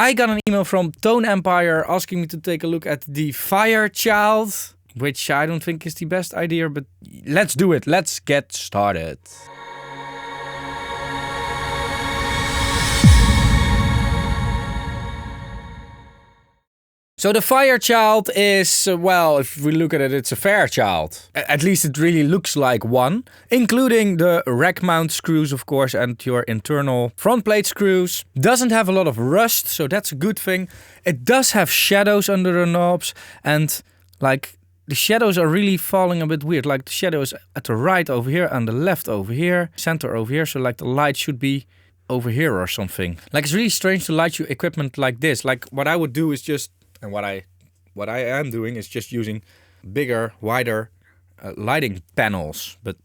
I got an email from Tone Empire asking me to take a look at the Fire Child, which I don't think is the best idea, but let's do it. Let's get started. So the Fire Child is, well, if we look at it, it's a Fairchild. At least it really looks like one, including the rack mount screws, of course, and your internal front plate screws. Doesn't have a lot of rust, so that's a good thing. It does have shadows under the knobs, and like the shadows are really falling a bit weird. Like the shadows at the right over here and the left over here, center over here. So like the light should be over here or something. Like it's really strange to light your equipment like this. Like what I would do is just, and what I am doing is just using bigger, wider lighting panels. But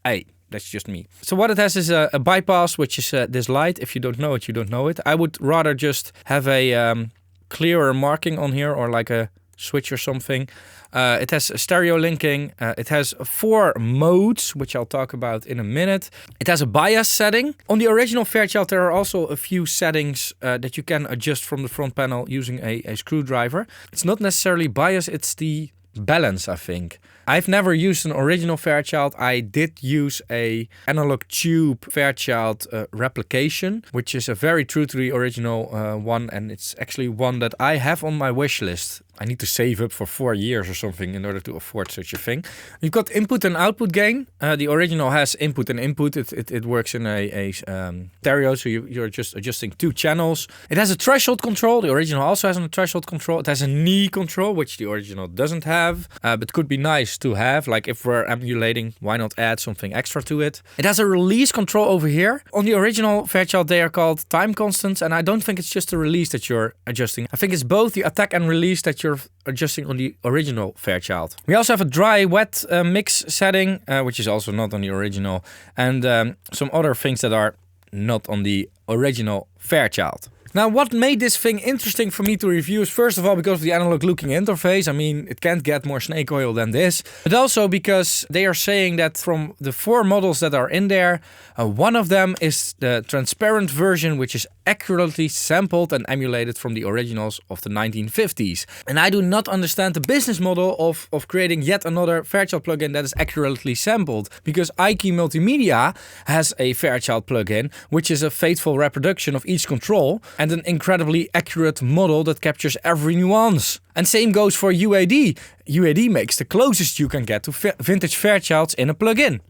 hey, that's just me. So what it has is a bypass, which is this light. If you don't know it, you don't know it. I would rather just have a clearer marking on here, or like a switch or something. It has stereo linking. It has 4 modes, which I'll talk about in a minute. It has a bias setting. On the original Fairchild, there are also a few settings that you can adjust from the front panel using a screwdriver. It's not necessarily bias, it's the balance, I think. I've never used an original Fairchild. I did use a analog tube Fairchild replication, which is a very true to the original one, and it's actually one that I have on my wish list. I need to save up for 4 years or something in order to afford such a thing. You've got input and output gain. The original has input and input. It works in a stereo, so you're just adjusting 2 channels. It has a threshold control. The original also has a threshold control. It has a knee control, which the original doesn't have, but could be nice to have. Like if we're emulating, why not add something extra to it? It has a release control over here. On the original Fairchild, they are called time constants, and I don't think it's just the release that you're adjusting. I think it's both the attack and release that you're adjusting on the original Fairchild. We also have a dry-wet mix setting, which is also not on the original, and some other things that are not on the original Fairchild. Now, what made this thing interesting for me to review is, first of all, because of the analog-looking interface. I mean, it can't get more snake oil than this. But also because they are saying that from the 4 models that are in there, one of them is the transparent version, which is accurately sampled and emulated from the originals of the 1950s. And I do not understand the business model of creating yet another Fairchild plugin that is accurately sampled. Because iKey Multimedia has a Fairchild plugin, which is a faithful reproduction of each control, and an incredibly accurate model that captures every nuance. And same goes for UAD. UAD makes the closest you can get to vintage Fairchilds in a plugin.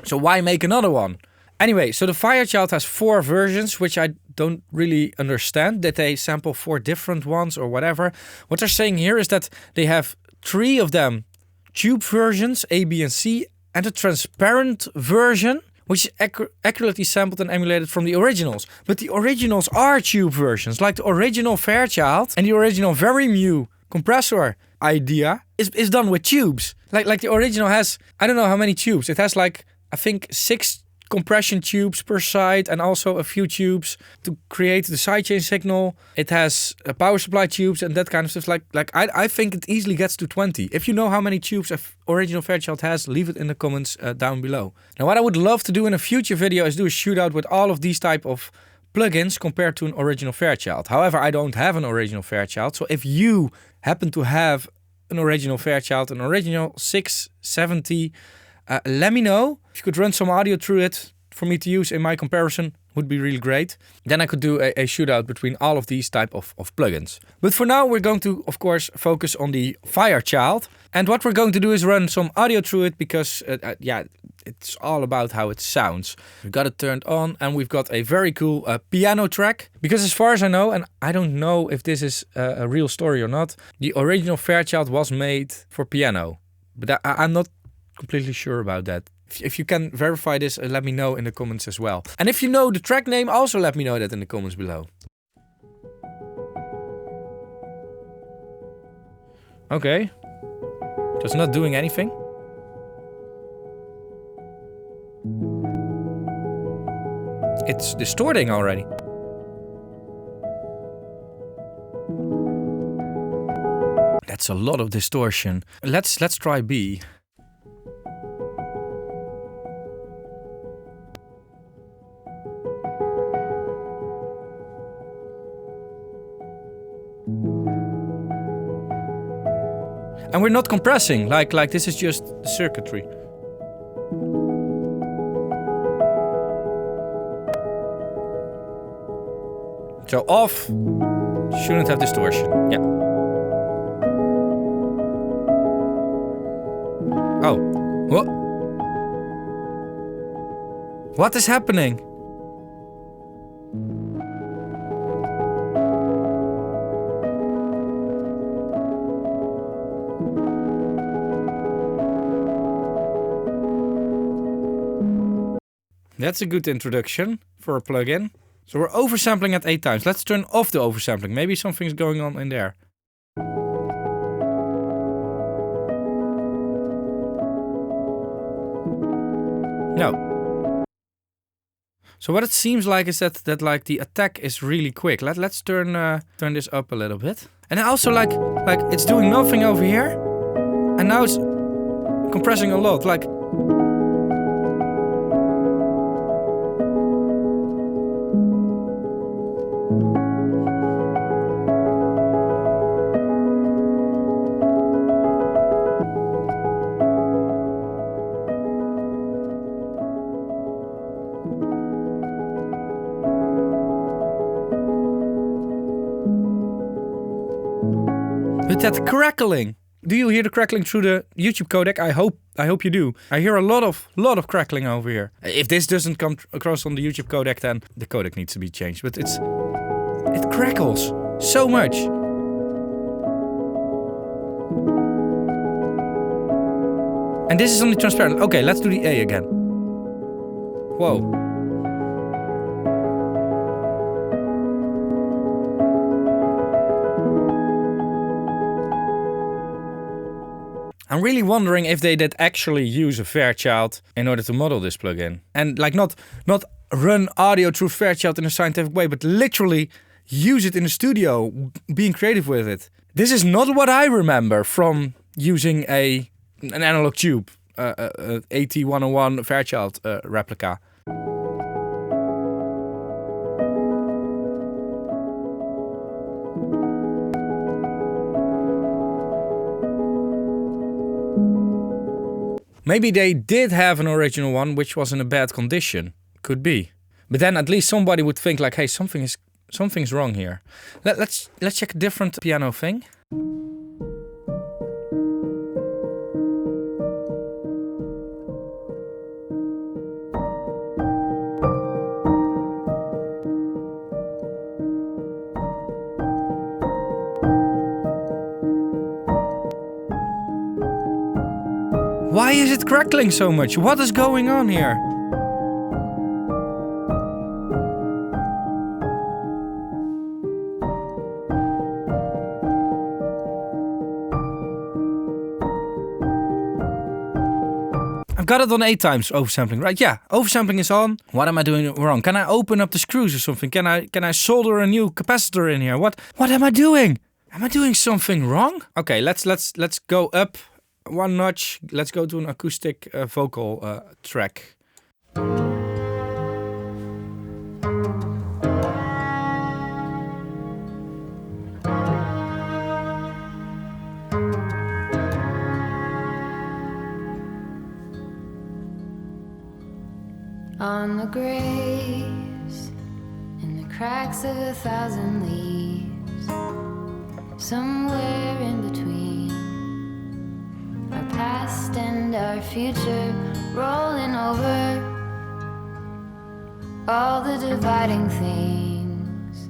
So why make another one? Anyway, so the Fairchild has 4 versions, which I don't really understand. That they sample 4 different ones or whatever. What they're saying here is that they have 3 of them tube versions, A, B, and C, and a transparent version, which is accurately sampled and emulated from the originals. But the originals are tube versions, like the original Fairchild and the original Very compressor idea is done with tubes. Like the original has, I don't know how many tubes. It has like, I think 6 compression tubes per side and also a few tubes to create the sidechain signal. It has power supply tubes and that kind of stuff. I think it easily gets to 20. If you know how many tubes an original Fairchild has, leave it in the comments down below. Now, what I would love to do in a future video is do a shootout with all of these type of plugins compared to an original Fairchild. However, I don't have an original Fairchild, so if you happen to have an original Fairchild, an original 670, let me know. If you could run some audio through it for me to use in my comparison, would be really great. Then I could do a shootout between all of these type of plugins. But for now, we're going to, of course, focus on the Fairchild. And what we're going to do is run some audio through it because, it's all about how it sounds. We've got it turned on and we've got a very cool piano track. Because as far as I know, and I don't know if this is a real story or not, the original Fairchild was made for piano. But I'm not completely sure about that. If you can verify this, let me know in the comments as well. And if you know the track name, also let me know that in the comments below. Okay. Just not doing anything. It's distorting already. That's a lot of distortion. Let's try B. And we're not compressing, like this is just the circuitry. So off, shouldn't have distortion, yeah. Oh, what? What is happening? That's a good introduction for a plugin. So we're oversampling at 8 times. Let's turn off the oversampling. Maybe something's going on in there. No. So what it seems like is that like the attack is really quick. Let's turn this up a little bit. And also like it's doing nothing over here, and now it's compressing a lot. Like. But that crackling. Do you hear the crackling through the YouTube codec? I hope you do. I hear a lot of crackling over here. If this doesn't come across on the YouTube codec, then the codec needs to be changed. But it crackles so much. And this is only transparent. Okay, let's do the A again. Whoa. I'm really wondering if they did actually use a Fairchild in order to model this plugin. And like not run audio through Fairchild in a scientific way, but literally use it in the studio, being creative with it. This is not what I remember from using an analog tube, AT101 Fairchild replica. Maybe they did have an original one which was in a bad condition. Could be. But then at least somebody would think like, hey, something's wrong here. Let's check a different piano thing. Why is it crackling so much? What is going on here? I've got it on 8 times oversampling, right? Yeah, oversampling is on. What am I doing wrong? Can I open up the screws or something? Can I solder a new capacitor in here? What am I doing? Am I doing something wrong? Okay, let's go up 1 notch. Let's go to an acoustic vocal track. On the graves, in the cracks of 1,000 leaves, somewhere in between our past and our future, rolling over all the dividing things.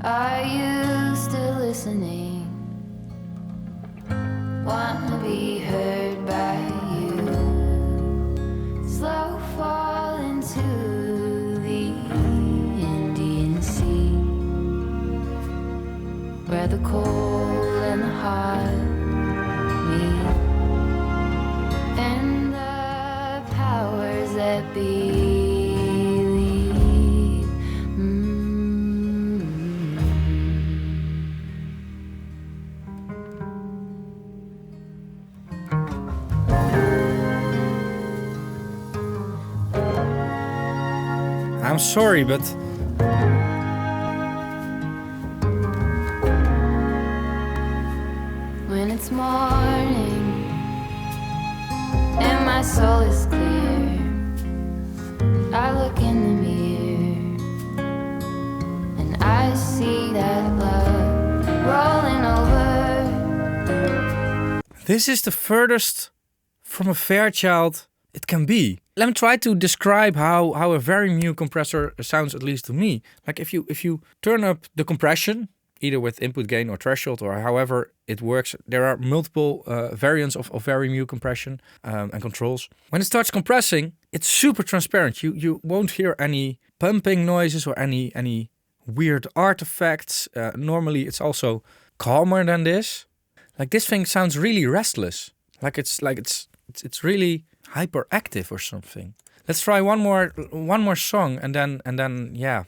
Are you still listening? Want to be heard by you? Slow fall into the Indian Sea, where the cold and the hot meet, and the powers that be lead. I'm sorry, but it's morning and my soul is clear. I look in the mirror and I see that love rolling over. This is the furthest from a Fairchild it can be. Let me try to describe how a very Mu compressor sounds, at least to me. Like if you turn up the compression, either with input gain or threshold or however it works, there are multiple variants of very Mu compression and controls. When it starts compressing, it's super transparent. You won't hear any pumping noises or any weird artifacts. Normally it's also calmer than this. Like this thing sounds really restless. Like it's really hyperactive or something. Let's try one more song and then yeah.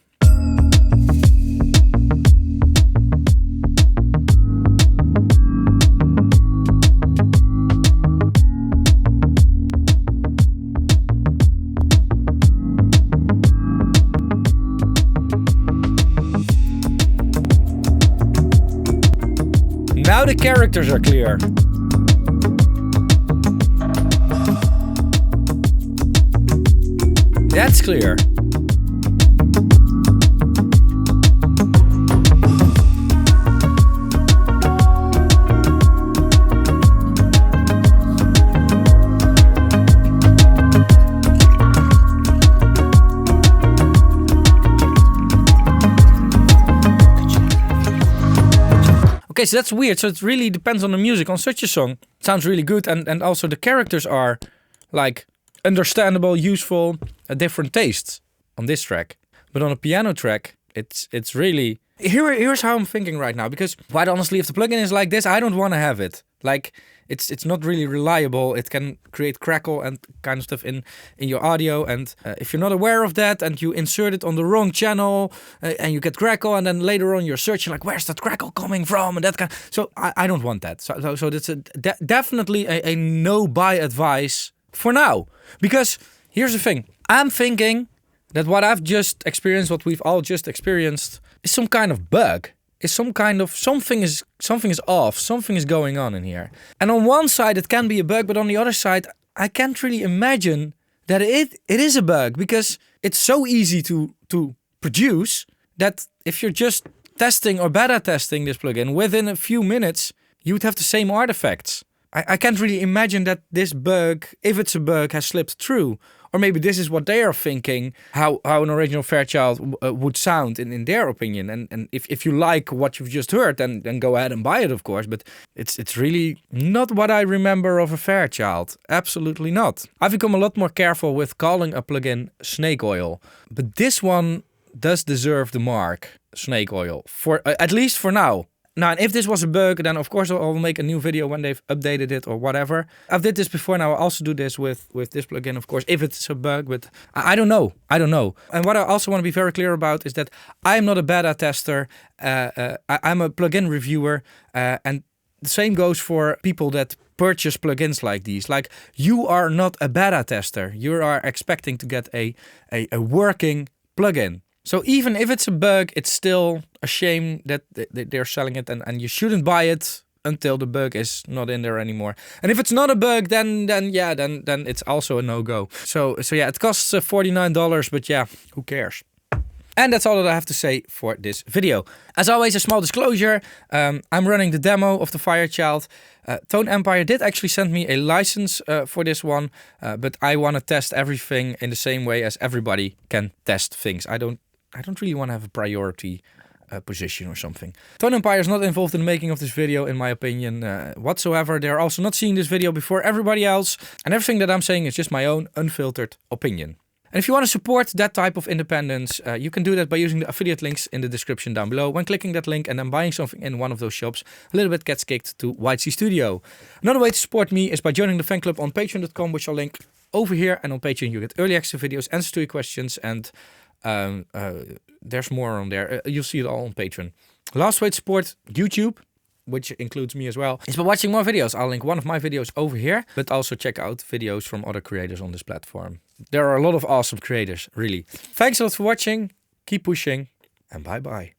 Now the characters are clear. That's clear. Okay, so that's weird. So it really depends on the music. On such a song, it sounds really good, and also the characters are like understandable, useful, different tastes on this track. But on a piano track, it's really... Here's how I'm thinking right now, because quite honestly, if the plugin is like this, I don't want to have it. Like, it's not really reliable. It can create crackle and kind of stuff in your audio, and if you're not aware of that and you insert it on the wrong channel and you get crackle, and then later on you're searching like, where's that crackle coming from, and that kind. So I don't want that. So that's definitely a no buy advice for now. Because here's the thing. I'm thinking that what I've just experienced, what we've all just experienced, is some kind of bug. Is some kind of something is off, something is going on in here. And on one side it can be a bug, but on the other side I can't really imagine that it is a bug, because it's so easy to produce that if you're just testing or beta testing this plugin, within a few minutes you would have the same artifacts. I can't really imagine that this bug, if it's a bug, has slipped through. Or maybe this is what they are thinking, how an original Fairchild would sound in their opinion. And if you like what you've just heard, then go ahead and buy it, of course. But it's really not what I remember of a Fairchild. Absolutely not. I've become a lot more careful with calling a plugin snake oil. But this one does deserve the mark, snake oil, for at least for now. Now, and if this was a bug, then of course I'll make a new video when they've updated it or whatever. I've did this before, now I'll also do this with this plugin, of course, if it's a bug, but I don't know. And what I also want to be very clear about is that I'm not a beta tester. I'm a plugin reviewer, and the same goes for people that purchase plugins like these. Like, you are not a beta tester. You are expecting to get a working plugin. So even if it's a bug, it's still a shame that they're selling it, and you shouldn't buy it until the bug is not in there anymore. And if it's not a bug, then it's also a no-go. So yeah, it costs $49, but yeah, who cares? And that's all that I have to say for this video. As always, a small disclosure. I'm running the demo of the Fairchild. Tone Empire did actually send me a license for this one, but I want to test everything in the same way as everybody can test things. I don't really want to have a priority position or something. Tone Empire is not involved in the making of this video, in my opinion, whatsoever. They're also not seeing this video before everybody else, and everything that I'm saying is just my own unfiltered opinion. And if you want to support that type of independence, you can do that by using the affiliate links in the description down below. When clicking that link and then buying something in one of those shops, a little bit gets kicked to White Sea Studio. Another way to support me is by joining the fan club on patreon.com, which I'll link over here. And on Patreon you get early access videos, answers to your questions, and there's more on there. You'll see it all on Patreon. Last way to support YouTube, which includes me as well, is by watching more videos. I'll link one of my videos over here, but also check out videos from other creators on this platform. There are a lot of awesome creators, really. Thanks a lot for watching, keep pushing, and bye-bye.